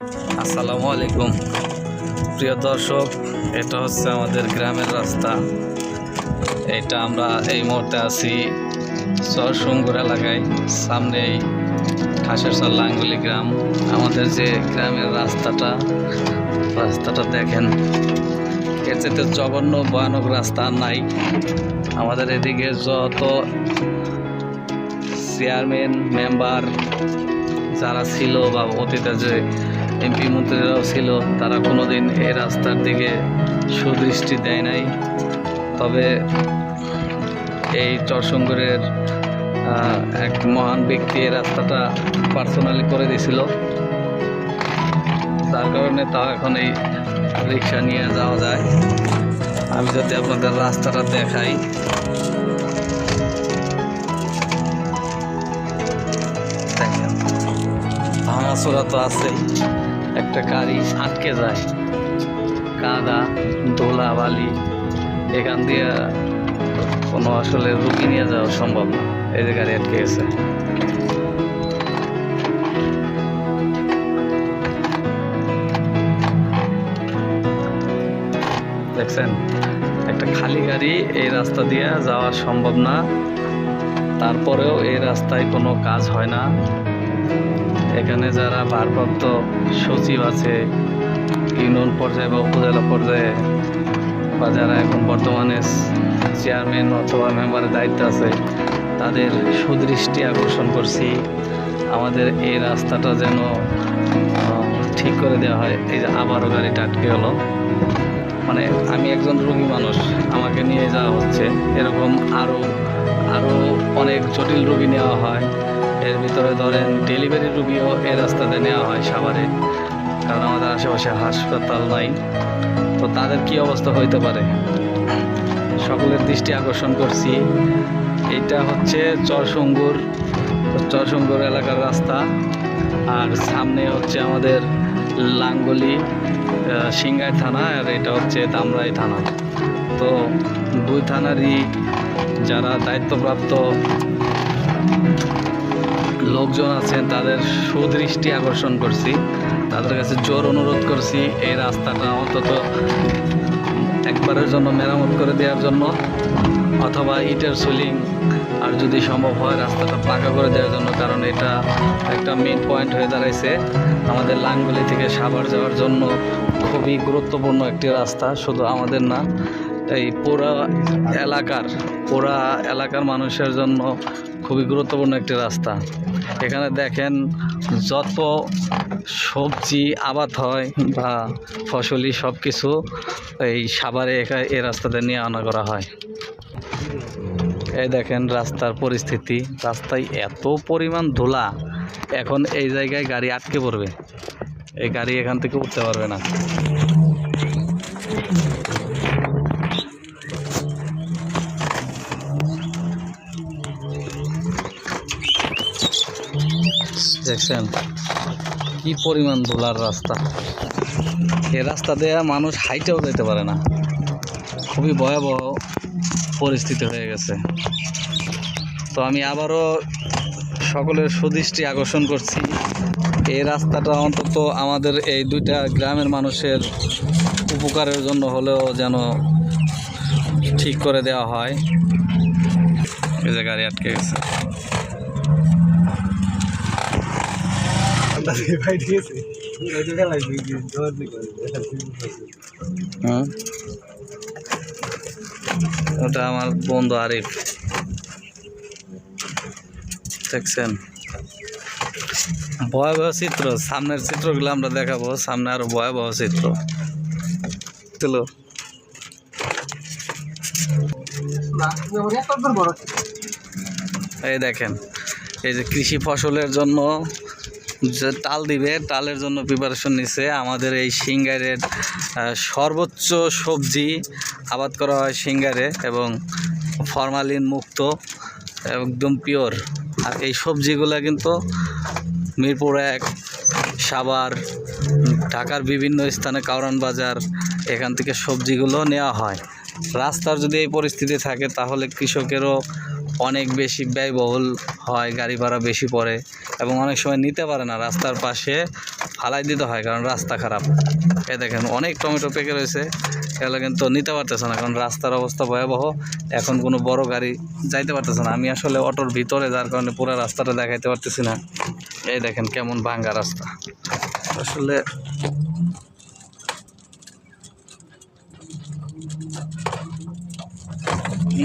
আসসালামু আলাইকুম প্রিয় দর্শক, এটা হচ্ছে আমাদের গ্রামের রাস্তা। এটা আমরা এই মুহূর্তে আছি চরসুঙ্গুর এলাকায়, সামনেই ঠাসেরচর লাঙ্গুলি গ্রাম। আমাদের যে গ্রামের রাস্তাটা দেখেন, এর চাইতে জঘন্য ভয়ানক রাস্তা নাই। আমাদের এদিকে যত চেয়ারম্যান মেম্বার যারা ছিল বা অতীতে যে এমপি মন্ত্রীরাও ছিল, তারা কোনোদিন এই রাস্তার দিকে সুদৃষ্টি দেয় নাই। তবে এই চরসুঙ্গুরের এক মহান ব্যক্তি এই রাস্তাটা পার্সোনালি করে দিয়েছিল, যার কারণে তাও এখন এই রিক্সা নিয়ে যাওয়া যায়। আমি যদি আপনাদের রাস্তাটা দেখাই, দেখেন ভাঙাচোরা তো আছেই, একটা গাড়ি আটকে যায়, কাদা ধুলা বালি, এখান দিয়ে কোনো আসলে রুগী নিয়ে যাওয়া সম্ভব না। এই যে গাড়ি আটকে গেছে, দেখছেন একটা খালি গাড়ি, এই রাস্তা দিয়ে যাওয়া সম্ভব না। তারপরেও এই রাস্তায় কোনো কাজ হয় না। এখানে যারা ভারপ্রাপ্ত সচিব আছে ইউনিয়ন পর্যায়ে বা উপজেলা পর্যায়ে, বা যারা এখন বর্তমানে চেয়ারম্যান অথবা মেম্বারের দায়িত্ব আছে, তাদের সুদৃষ্টি আকর্ষণ করছি আমাদের এই রাস্তাটা যেন ঠিক করে দেওয়া হয়। এই যে আবারও গাড়িটা আটকে গেল, মানে আমি একজন রোগী মানুষ, আমাকে নিয়ে যাওয়া হচ্ছে। এরকম আরও অনেক জটিল রোগী নেওয়া হয়। এর ভিতরে ধরেন ডেলিভারি রোগীও এই রাস্তাতে নেওয়া হয় সাভারে, কারণ আমাদের আশেপাশে হাসপাতাল নাই। তো তাদের কি অবস্থা হইতে পারে, সকলের দৃষ্টি আকর্ষণ করছি। এটা হচ্ছে চরসুঙ্গুর এলাকার রাস্তা, আর সামনে হচ্ছে আমাদের লাঙ্গুলি সিংগাই থানা, আর এটা হচ্ছে ধামরাই থানা। তো দুই থানারই যারা দায়িত্বপ্রাপ্ত লোকজন আছেন, তাদের সুদৃষ্টি আকর্ষণ করছি, তাদের কাছে জোর অনুরোধ করছি এই রাস্তাটা অন্তত একবারের জন্য মেরামত করে দেওয়ার জন্য, অথবা ইটের সুলিং, আর যদি সম্ভব হয় রাস্তাটা পাকা করে দেওয়ার জন্য। কারণ এটা একটা মেইন পয়েন্ট হয়ে দাঁড়াইছে আমাদের লাঙ্গুলি থেকে সাভার যাওয়ার জন্য। খুবই গুরুত্বপূর্ণ একটি রাস্তা, শুধু আমাদের না, এই পুরা এলাকার মানুষের জন্য খুবই গুরুত্বপূর্ণ একটি রাস্তা। এখানে দেখেন যত সবজি আবাদ হয় বা ফসলি সব কিছু এই সাভারে এই রাস্তাতে নিয়ে আনা করা হয়। এই দেখেন রাস্তার পরিস্থিতি, রাস্তায় এত পরিমাণ ধুলা, এখন এই জায়গায় গাড়ি আটকে পড়বে, এই গাড়ি এখান থেকে উঠতে পারবে না। দেখছেন কি পরিমাণ ধুলার রাস্তা, এই রাস্তা দিয়ে মানুষ হাইটেও যেতে পারে না। খুবই ভয়াবহ পরিস্থিতি হয়ে গেছে। তো আমি আবারও সকলের সুদৃষ্টি আকর্ষণ করছি, এই রাস্তাটা অন্তত আমাদের এই দুইটা গ্রামের মানুষের উপকারের জন্য হলেও যেন ঠিক করে দেওয়া হয়। এই যে গাড়ি আটকে গেছে, ওটা আমার বন্ধু আরিফ। দেখছেন ভয়াবহ চিত্র, সামনের চিত্রগুলো আমরা দেখাবো, সামনে আরো ভয়াবহ চিত্র। চলো এই দেখেন, এই যে কৃষি ফসলের জন্য যে টাল দিবে, টালের জন্য প্রিপারেশন নিছে। আমাদের এই সিংগাইরের সর্বোচ্চ সবজি আবাদ করা হয় সিংগাইরে, এবং ফরমালিন মুক্ত, একদম পিওর। আর এই সবজিগুলো কিন্তু মিরপুর 1, সাভার, ঢাকার বিভিন্ন স্থানে, কাউরান বাজার, এখান থেকে সবজিগুলো নেওয়া হয়। রাস্তার যদি এই পরিস্থিতি থাকে তাহলে কৃষকেরও অনেক বেশি ব্যয়বহুল হয়, গাড়ি ভাড়া বেশি পড়ে, এবং অনেক সময় নিতে পারে না। রাস্তার পাশে ফালাই দিতে হয়, কারণ রাস্তা খারাপ। এই দেখেন অনেক টমেটো পেকে রয়েছে, এগুলো কিন্তু নিতে পারতেছে না, কারণ রাস্তার অবস্থা ভয়াবহ। এখন কোনো বড় গাড়ি যাইতে পারতেছে না। আমি আসলে অটোর ভিতরে, যার কারণে পুরো রাস্তাটা দেখাইতে পারতেছি না। এই দেখেন কেমন ভাঙ্গা রাস্তা, আসলে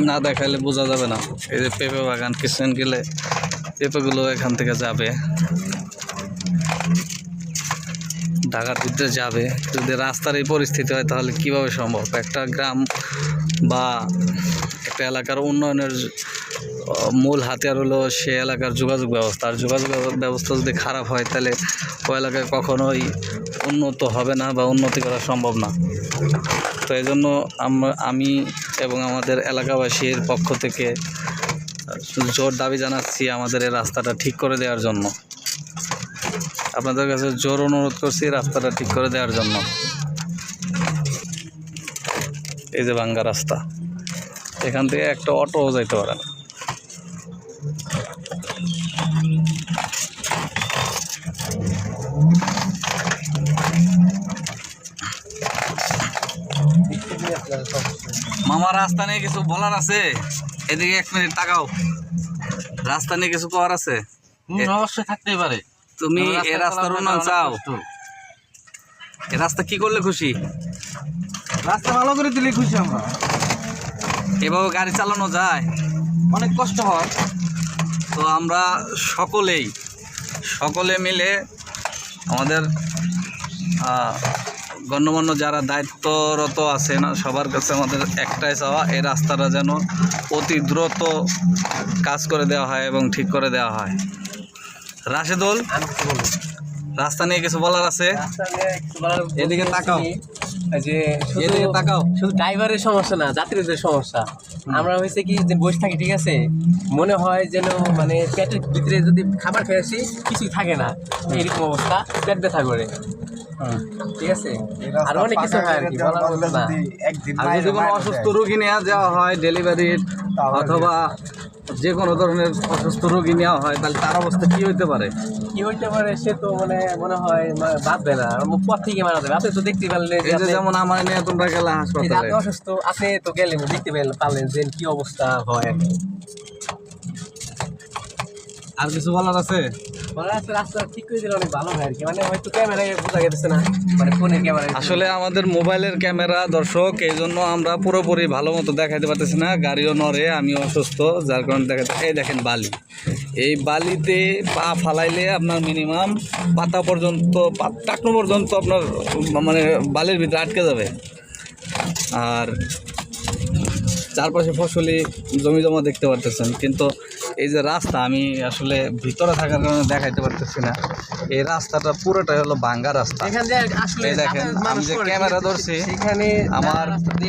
না দেখাইলে বোঝা যাবে না। এই যে পেঁপে বাগান, কিছুদিন গেলে পেঁপেগুলো এখান থেকে যাবে, ঢাকার ভিতরে যাবে। যদি রাস্তার এই পরিস্থিতি হয় তাহলে কিভাবে সম্ভব? একটা গ্রাম বা একটা এলাকার উন্নয়নের মূল হাতিয়ার হলো সে এলাকার যোগাযোগ ব্যবস্থা। আর যোগাযোগ ব্যবস্থা যদি খারাপ হয় তাহলে ওই এলাকায় কখনোই উন্নত হবে না বা উন্নতি করা সম্ভব না। তো এই জন্য আমি এবং আমাদের এলাকাবাসীর পক্ষ থেকে জোর দাবি জানাচ্ছি আমাদের এই রাস্তাটা ঠিক করে দেওয়ার জন্য। আপনাদের কাছে জোর অনুরোধ করছি রাস্তাটা ঠিক করে দেওয়ার জন্য। এই যে ভাঙ্গা রাস্তা, এখান থেকে একটা অটোও যাইতে পারে না। মামা, রাস্তা নিয়ে কিছু বলার আছে? এদিকে 1 মিনিট তাকাও। রাস্তা নিয়ে কিছু করার আছে? অবশ্যই থাকতেই পারে। তুমি এই রাস্তার উন্নয়ন চাও? এই রাস্তা কি করলে খুশি? রাস্তা ভালো করে দিলে খুশি আমরা। এভাবে গাড়ি চালানো যায়? অনেক কষ্ট হয়। তো আমরা সকলে মিলে আমাদের গণ্যমান্য যারা দায়িত্বরত আছে না, সবার কাছে আমাদের একটাই চাওয়া, এই রাস্তাটা যেন অতি দ্রুত কাজ করে দেওয়া হয় এবং ঠিক করে দেওয়া হয়। রাশেদুল, রাস্তা নিয়ে কিছু বলার আছে? এদিকে তাকাও, যে এদিকে তাকাও। শুধু ড্রাইভারের সমস্যা না, যাত্রীদের সমস্যা। আমরা হয়েছে কি যে বসে থাকি, ঠিক আছে, মনে হয় যেন মানে পেটের ভিতরে যদি খাবার খেয়ে আসি কিছুই থাকে না, এরকম অবস্থা, পেট ব্যথা করে। ঠিক আছে, আর অনেক কিছু হয় আর কি, বলার মতো না। আর যদি কোনো অসুস্থ রোগী নেওয়া যাওয়া হয় ডেলিভারির অথবা যে কোনো ধরনের অসুস্থ রোগী নেওয়া হয়, তাহলে তার অবস্থা কি হইতে পারে? কি হইতে পারে সে তো মনে হয় বাঁচবে না, পথ থেকে মারা যাবে। আপনি তো দেখতে পারলেন, যেমন আমার নিয়ে তোমরা গেলে হাসপাতালে, আপনি অসুস্থ, আপনি তো গেলেন, দেখতে পারলেন যে কি অবস্থা হয়। আর কিছু বলার আছে? রাস্তা ঠিক করে দিলে অনেক ভালো হয় আর কি, মানে হয়তো ক্যামেরায় বোঝা গেছে না, মানে ফোনের ক্যামেরায়। আসলে আমাদের মোবাইলের ক্যামেরা দর্শক, এই জন্য আমরা পুরোপুরি ভালো মতো দেখাইতে পারতেছি না। গাড়িও নড়ে, আমিও অসুস্থ, যার কারণে দেখাতে। এই দেখেন বালি, এই বালিতে পা ফালাইলে আপনার মিনিমাম পাতা পর্যন্ত, টাকনো পর্যন্ত আপনার মানে বালির ভিতরে আটকে যাবে। আর চারপাশে ফসলি জমি জমা দেখতে পারতেছেন, কিন্তু এই যে রাস্তা, আমি আসলে ভিতরে থাকার কারণে দেখাইতে পারতেছি না। এই রাস্তাটা পুরোটাই হলো ভাঙ্গা রাস্তা। এই দেখেন, আমি যে ক্যামেরা ধরছি সেখানে আমার মানে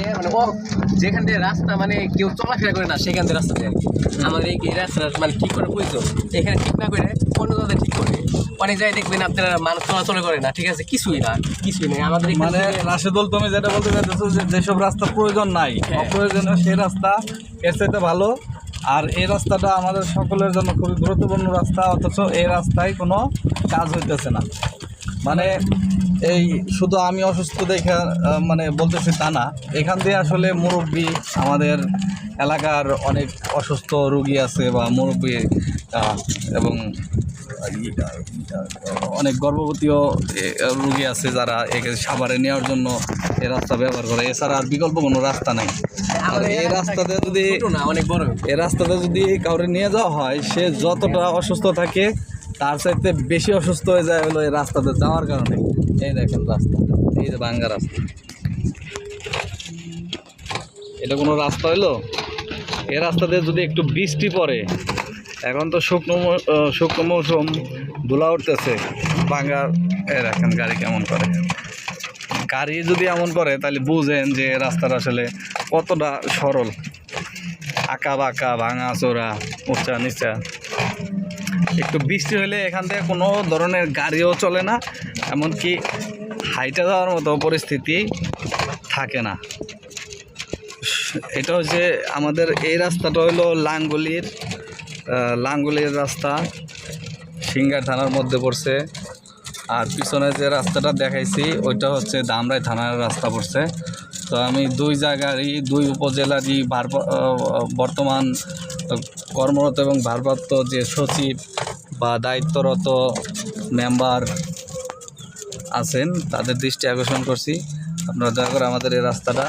যেখান দিয়ে রাস্তা মানে কেউ চলাফেরা করে না, সেখান দিয়ে রাস্তা দেয়। আমাদের এই রাস্তা মানে ঠিক করে প্রয়োজন, এখানে ঠিক না করে অন্য জায়গায় ঠিক করে। অনেক জায়গায় দেখবেন আপনারা মানুষ চলাচল করে না, ঠিক আছে, কিছুই নেই আমাদের মানে। রাশেদুল, তুমি যেটা বলতে চাইতেছো যে যেসব রাস্তা প্রয়োজন নাই, অপ্রয়োজনীয় সেই রাস্তা এর চাইতে ভালো। আর এই রাস্তাটা আমাদের সকলের জন্য খুবই গুরুত্বপূর্ণ রাস্তা, অথচ এই রাস্তায় কোনো কাজ হইতেছে না। মানে এই শুধু আমি অসুস্থ দেখে মানে বলতেছি তা না, এখান দিয়ে আসলে মুরব্বী, আমাদের এলাকার অনেক অসুস্থ রোগী আছে বা মুরব্বী এবং অনেক গর্ভবতীও রোগী আছে যারা সাভারে নেওয়ার জন্য এই রাস্তা ব্যবহার করে। এছাড়া আর বিকল্প কোনো রাস্তা নেই। আর এই রাস্তাতে যদি এই রাস্তাতে যদি কাউরে নিয়ে যাওয়া হয়, সে যতটা অসুস্থ থাকে তার চাইতে বেশি অসুস্থ হয়ে যায় হলো এই রাস্তাতে যাওয়ার কারণে। এই দেখেন রাস্তা, এই যে ভাঙ্গা রাস্তা, এটা কোনো রাস্তা হইলো? এই রাস্তাতে যদি একটু বৃষ্টি পড়ে, এখন তো শুকনো মৌসুম, ধুলা উঠতেছে, ভাঙ্গা। দেখেন গাড়ি কেমন করে, গাড়ি যদি এমন করে তাহলে বুঝেন যে রাস্তাটা আসলে কতটা সরল, আঁকা বাঁকা, ভাঙা চোরা, উঁচা নিচা। একটু বৃষ্টি হলে এখান থেকে কোনো ধরনের গাড়িও চলে না, এমনকি হাইটে যাওয়ার মতো পরিস্থিতি থাকে না। এটা হচ্ছে আমাদের এই রাস্তাটা হলো লাঙ্গুলির রাস্তা, সিংগার থানার মধ্যে পড়ছে। আর পিছনে যে রাস্তাটা দেখাইছি ওইটা হচ্ছে ধামরাই থানার রাস্তা পড়ছে। তো আমি দুই জায়গারই দুই উপজেলারই বর্তমান কর্মরত এবং ভারপ্রাপ্ত যে সচিব বা দায়িত্বরত মেম্বার আছেন তাদের দৃষ্টি আকর্ষণ করছি, আপনারা দয়া করে আমাদের এই রাস্তাটা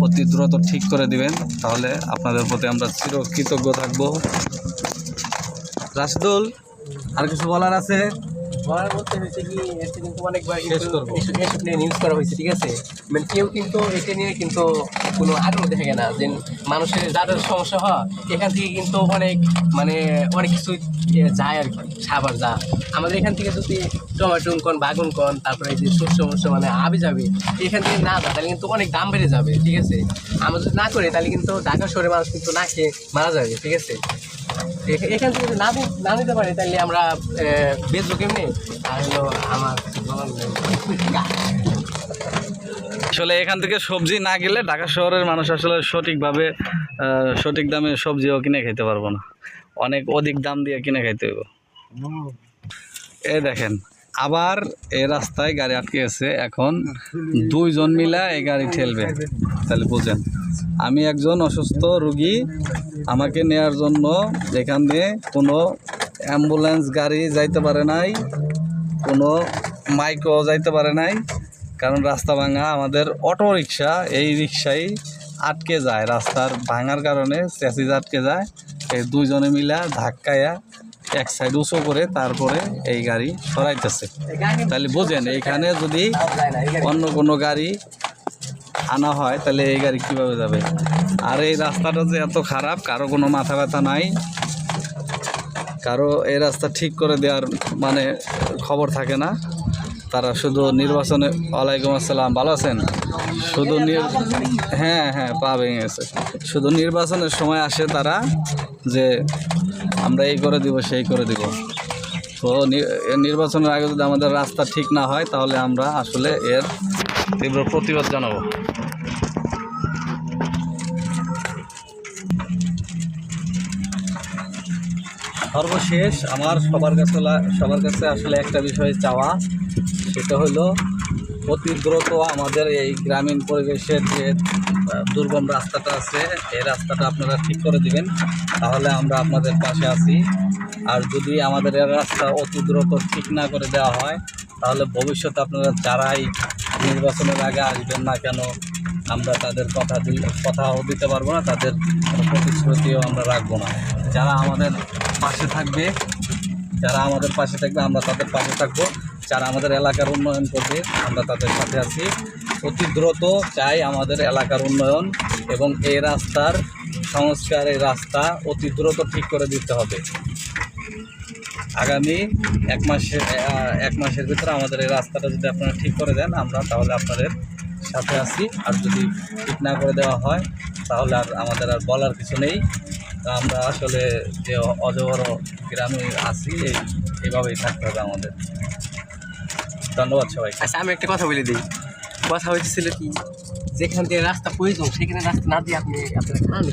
অতি দ্রুত ঠিক করে দিবেন, তাহলে আপনাদের প্রতি আমরা চিরকৃতজ্ঞ থাকবো। রাশিদুল, আর কিছু বলার আছে? বলার মধ্যে হয়েছে কি, এটা কিন্তু অনেকবার শেষ করবো। এসব নিয়ে নিউজ করা হয়েছে, ঠিক আছে? মানে কেউ কিন্তু এটা নিয়ে কিন্তু কোনো আগ্রহ দেখে না যে মানুষের যাদের সমস্যা হয় এখান থেকে কিন্তু অনেক কিছু যায় আর কি, সাবার যা আমাদের এখান থেকে যদি টমেটো কন বাগুন কন তারপরে এই যে শস্য আবি যাবে এখান থেকে না যায় তাহলে কিন্তু অনেক দাম বেড়ে যাবে, ঠিক আছে? আমরা যদি না করি তাহলে কিন্তু ঢাকা শহরে মানুষ কিন্তু না খেয়ে মারা যাবে, ঠিক আছে? এখান থেকে যদি না নিতে পারি তাহলে আমরা বেচবো কেমনি? আর হলো আমার আসলে এখান থেকে সবজি না গেলে ঢাকা শহরের মানুষ আসলে সঠিকভাবে সঠিক দামে সবজিও কিনে খেতে পারবো না, অনেক অধিক দাম দিয়ে কিনে খাইতে হইব। এই দেখেন আবার এই রাস্তায় গাড়ি আটকে আছে, এখন দুইজন মিলা এই গাড়ি ঠেলবে, তাহলে বুঝেন। আমি একজন অসুস্থ রুগী, আমাকে নেয়ার জন্য এখান দিয়ে কোনো অ্যাম্বুলেন্স গাড়ি যাইতে পারে নাই, কোনো মাইকও যাইতে পারে নাই, কারণ রাস্তা ভাঙা। আমাদের অটো রিক্সা এই রিক্সাই আটকে যায়, রাস্তার ভাঙার কারণে চ্যাসিস আটকে যায়। এই দুইজনে মিলা ধাক্কায়া এক সাইড উঁচু করে তারপরে এই গাড়ি সরাইতেছে। তাহলে বুঝেন এইখানে যদি অন্য কোনো গাড়ি আনা হয় তাহলে এই গাড়ি কীভাবে যাবে। আর এই রাস্তাটা যে এত খারাপ, কারো কোনো মাথা ব্যথা নাই, কারো এই রাস্তা ঠিক করে দেওয়ার খবর থাকে না। তারা শুধু নির্বাচনে, ওয়ালাইকুম আসসালাম, ভালো আছেন? শুধু হ্যাঁ পা ভেঙে গেছে, শুধু নির্বাচনের সময় আসে তারা যে আমরা এই করে দিব সেই করে দিব। তো নির্বাচনের আগে যদি আমাদের রাস্তা ঠিক না হয় তাহলে আমরা আসলে এর তীব্র প্রতিবাদ জানাবো। সর্বশেষ আমার সবার কাছে আসলে একটা বিষয় চাওয়া, সেটা হলো অতি দ্রুত আমাদের এই গ্রামীণ পরিবেশের যে দুর্গম রাস্তাটা আছে এই রাস্তাটা আপনারা ঠিক করে দিবেন, তাহলে আমরা আপনাদের পাশে আছি। আর যদি আমাদের এই রাস্তা অতি দ্রুত ঠিক না করে দেওয়া হয় তাহলে ভবিষ্যতে আপনারা যারাই নির্বাচনের আগে আসবেন না কেন, আমরা তাদের কথাও দিতে পারবো না, তাদের প্রতিশ্রুতিও আমরা রাখবো না। যারা আমাদের পাশে থাকবে আমরা তাদের পাশে থাকবো, যারা আমাদের এলাকার উন্নয়ন করবে আমরা তাদের সাথে আছি। অতি দ্রুত চাই আমাদের এলাকার উন্নয়ন এবং এই রাস্তার সংস্কার, এই রাস্তা অতি দ্রুত ঠিক করে দিতে হবে। আগামী এক মাসের ভিতরে আমাদের এই রাস্তাটা যদি আপনারা ঠিক করে দেন আমরা তাহলে আপনাদের সাথে আছি। আর যদি ঠিক না করে দেওয়া হয় তাহলে আমাদের আর বলার কিছু নেই। আমরা আসলে যে অজবর গ্রামে আছি এইভাবেই থাকতে হবে আমাদের। ধন্যবাদ সবাই। আচ্ছা, আমি একটা কথা বলে দিই। কথা হয়েছিল কি, যেখান থেকে রাস্তা প্রয়োজন সেখানে রাস্তা না দিয়ে আপনারা খান।